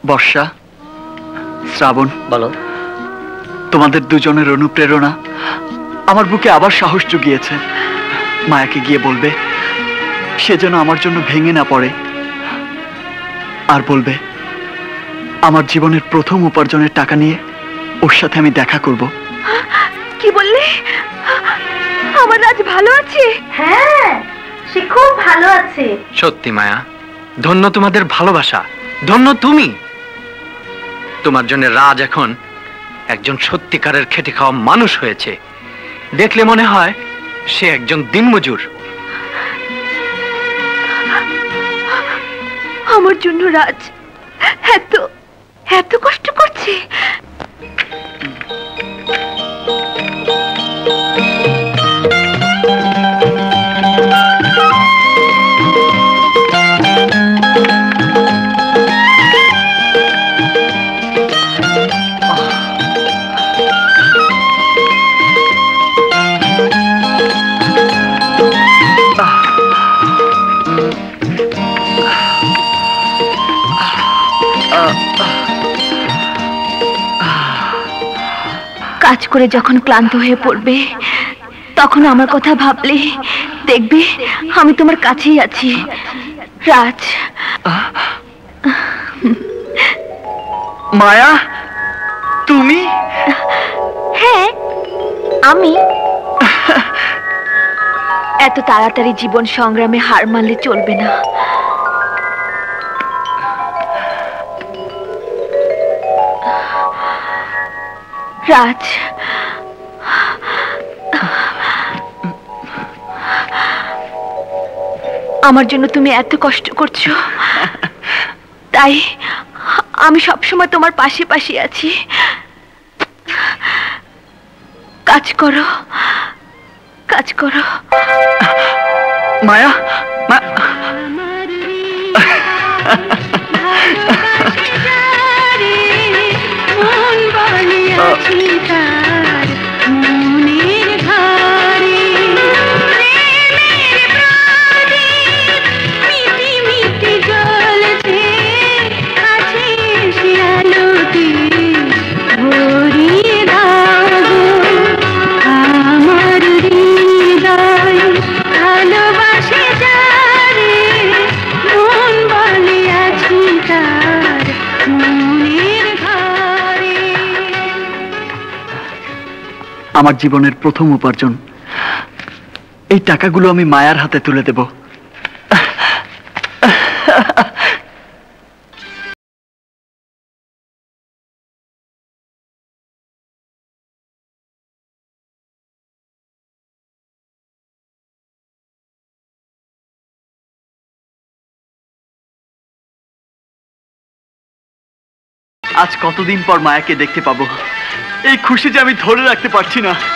বর্ষা, শ্রাবণ, বলো। তোমাদের দুজনের অনুপ্রেরণা আমার বুকে আবার সাহস জুগিয়েছে। মায়াকে গিয়ে বলবে সে যেন আমার জন্য ভেঙে না পড়ে, আর বলবে আমার জীবনের প্রথম উপার্জনের টাকা নিয়ে ওর সাথে আমি দেখা করব। কি বললে? আমার রাজ ভালো আছে? হ্যাঁ, সে খুব ভালো আছে। সত্যি মায়া, ধন্য তোমাদের ভালোবাসা, ধন্য তুমি। তোমার জন্য রাজ এখন একজন সত্যিকারের খেটে খাওয়া মানুষ হয়েছে। দেখলে মনে হয় সে একজন দিনমজুর। আমার জন্য রাজ এত এত কষ্ট করছে। কাজ করে যখন ক্লান্ত হয়ে পড়বে তখন আমার কথা ভাবলে দেখবে আমি তোমার কাছেই আছি রাজ। মায়া, তুমি? হ্যাঁ, আমি। এত তাড়াতাড়ি জীবন সংগ্রামে হার মানলে চলবে না। রাজ, আমার জন্য তুমি এত কষ্ট করছো, তাই আমি সবসময় তোমার পাশে পাশে আছি। কাজ করো, কাজ করো। মায়া, আমার জীবনের প্রথম উপার্জন, এই টাকাগুলো আমি মায়ার হাতে তুলে দেব। আজ কতদিন পর মায়াকে দেখতে পাবো, এই খুশি যে আমি ধরে রাখতে পারছি না।